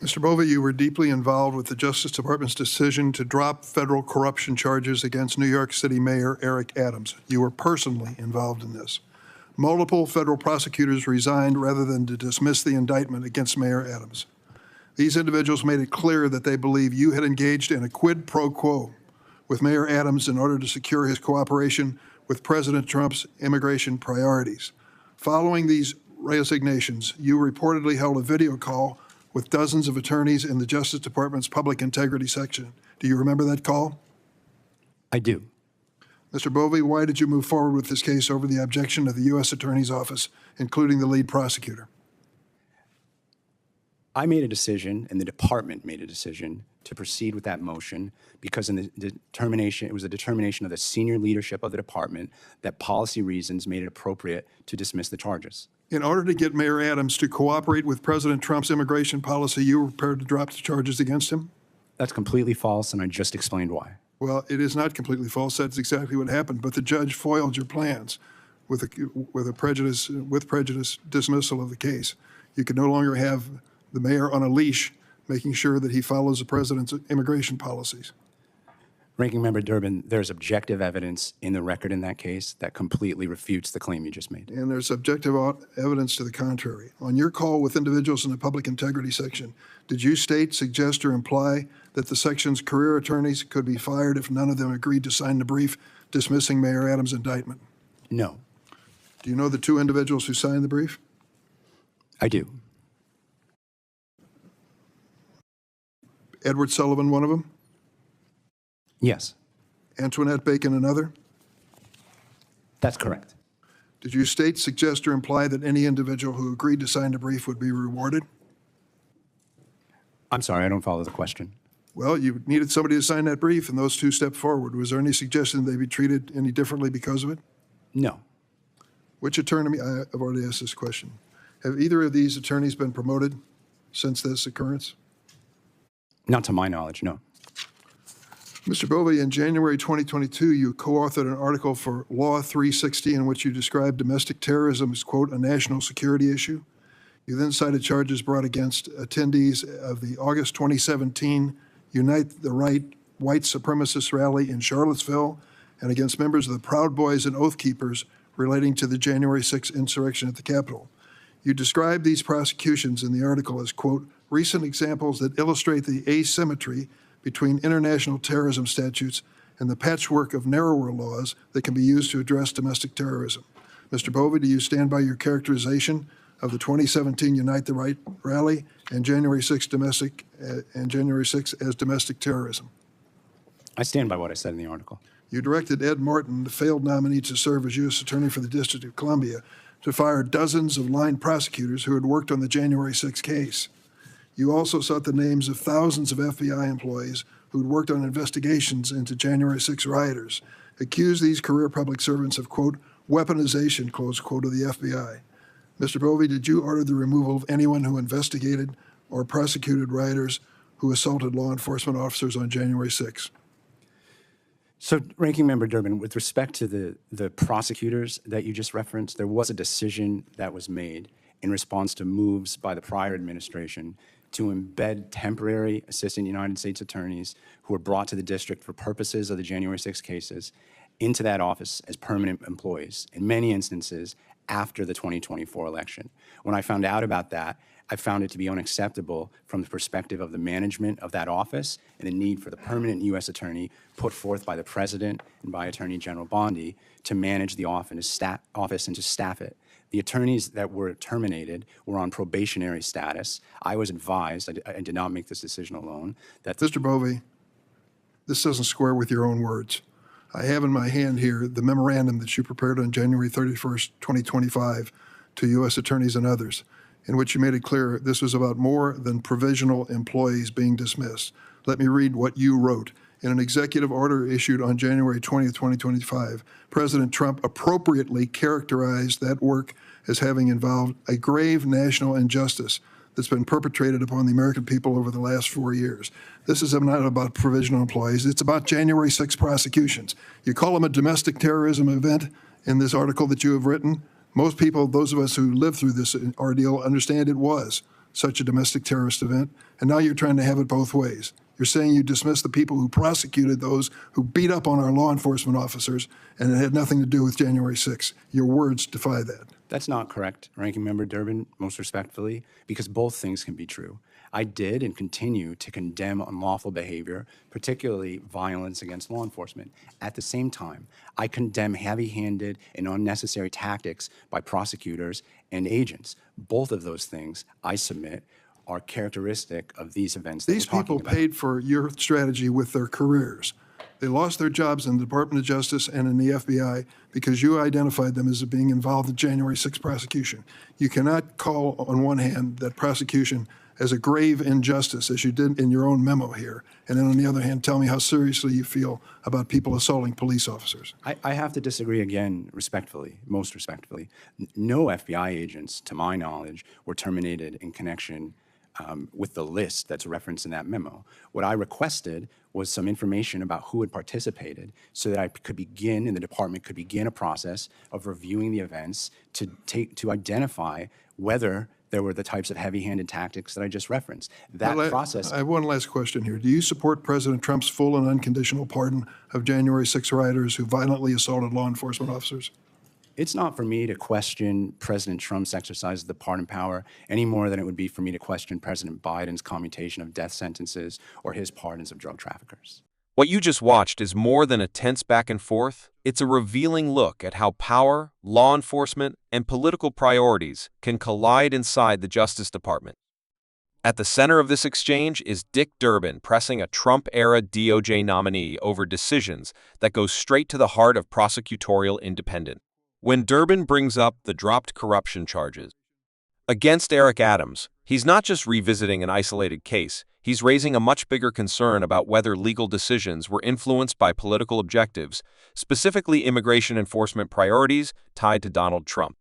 Mr. Bova, you were deeply involved with the Justice Department's decision to drop federal corruption charges against New York City Mayor Eric Adams. You were personally involved in this. Multiple federal prosecutors resigned rather than to dismiss the indictment against Mayor Adams. These individuals made it clear that they believe you had engaged in a quid pro quo with Mayor Adams in order to secure his cooperation with President Trump's immigration priorities. Following these resignations, you reportedly held a video call with dozens of attorneys in the Justice Department's Public Integrity section. Do you remember that call? I do. Mr. Bovee, why did you move forward with this case over the objection of the U.S. Attorney's Office, including the lead prosecutor? I made a decision, and the department made a decision, to proceed with that motion because in the determination, it was a determination of the senior leadership of the department that policy reasons made it appropriate to dismiss the charges. In order to get Mayor Adams to cooperate with President Trump's immigration policy, you were prepared to drop the charges against him? That's completely false, and I just explained why. Well, it is not completely false. That's exactly what happened. But the judge foiled your plans with prejudice dismissal of the case. You can no longer have the mayor on a leash, making sure that he follows the president's immigration policies. Ranking Member Durbin, there's objective evidence in the record in that case that completely refutes the claim you just made. And there's objective evidence to the contrary. On your call with individuals in the Public Integrity section, did you state, suggest, or imply that the section's career attorneys could be fired if none of them agreed to sign the brief dismissing Mayor Adams' indictment? No. Do you know the two individuals who signed the brief? I do. Edward Sullivan, one of them? Yes. Antoinette Bacon, another? That's correct. Did you state, suggest, or imply that any individual who agreed to sign the brief would be rewarded? I'm sorry, I don't follow the question. Well, you needed somebody to sign that brief, and those two stepped forward. Was there any suggestion they be treated any differently because of it? No. Which attorney, I've already asked this question. Have either of these attorneys been promoted since this occurrence? Not to my knowledge, no. Mr. Bovee, in January 2022, you co-authored an article for Law 360 in which you described domestic terrorism as, quote, a national security issue. You then cited charges brought against attendees of the August 2017 Unite the Right white supremacist rally in Charlottesville and against members of the Proud Boys and Oath Keepers relating to the January 6th insurrection at the Capitol. You described these prosecutions in the article as, quote, recent examples that illustrate the asymmetry between international terrorism statutes and the patchwork of narrower laws that can be used to address domestic terrorism. Mr. Bovee, do you stand by your characterization of the 2017 Unite the Right rally and January 6th as domestic terrorism? I stand by what I said in the article. You directed Ed Martin, the failed nominee to serve as U.S. Attorney for the District of Columbia, to fire dozens of line prosecutors who had worked on the January 6th case. You also sought the names of thousands of FBI employees who'd worked on investigations into January 6 rioters, accused these career public servants of, quote, weaponization, close quote, of the FBI. Mr. Bovee, did you order the removal of anyone who investigated or prosecuted rioters who assaulted law enforcement officers on January 6? So, Ranking Member Durbin, with respect to the prosecutors that you just referenced, there was a decision that was made in response to moves by the prior administration to embed temporary assistant United States attorneys who were brought to the district for purposes of the January 6 cases into that office as permanent employees, in many instances after the 2024 election. When I found out about that, I found it to be unacceptable from the perspective of the management of that office and the need for the permanent U.S. attorney put forth by the President and by Attorney General Bondi to manage the office and to staff it. The attorneys that were terminated were on probationary status. I was advised, I did not make this decision alone, that— Mr. Bovee, this doesn't square with your own words. I have in my hand here the memorandum that you prepared on January 31st, 2025 to U.S. attorneys and others, in which you made it clear this was about more than provisional employees being dismissed. Let me read what you wrote. In an executive order issued on January 20th, 2025, President Trump appropriately characterized that work as having involved a grave national injustice that's been perpetrated upon the American people over the last 4 years. This is not about provisional employees. It's about January 6 prosecutions. You call them a domestic terrorism event in this article that you have written. Most people, those of us who lived through this ordeal, understand it was. such a domestic terrorist event, and now you're trying to have it both ways. You're saying you dismiss the people who prosecuted those who beat up on our law enforcement officers, and it had nothing to do with January 6th. Your words defy that. That's not correct, Ranking Member Durbin, most respectfully, because both things can be true. I did and continue to condemn unlawful behavior, particularly violence against law enforcement. At the same time, I condemn heavy-handed and unnecessary tactics by prosecutors and agents. Both of those things, I submit, are characteristic of these events that These we're talking people about. paid for your strategy with their careers. They lost their jobs in the Department of Justice and in the FBI because you identified them as being involved in January 6th prosecution. You cannot call, on one hand, that prosecution as a grave injustice, as you did in your own memo here, and then on the other hand, tell me how seriously you feel about people assaulting police officers. I have to disagree again, respectfully, most respectfully. No FBI agents, to my knowledge, were terminated in connection with the list that's referenced in that memo. What I requested was some information about who had participated so that I could begin, and the department could begin a process of reviewing the events to identify whether there were the types of heavy-handed tactics that I just referenced. That process. I have one last question here. Do you support President Trump's full and unconditional pardon of January 6 rioters who violently assaulted law enforcement officers? It's not for me to question President Trump's exercise of the pardon power any more than it would be for me to question President Biden's commutation of death sentences or his pardons of drug traffickers. What you just watched is more than a tense back and forth. It's a revealing look at how power, law enforcement, and political priorities can collide inside the Justice Department. At the center of this exchange is Dick Durbin pressing a Trump-era DOJ nominee over decisions that go straight to the heart of prosecutorial independence. When Durbin brings up the dropped corruption charges against Eric Adams, he's not just revisiting an isolated case, he's raising a much bigger concern about whether legal decisions were influenced by political objectives, specifically immigration enforcement priorities tied to Donald Trump.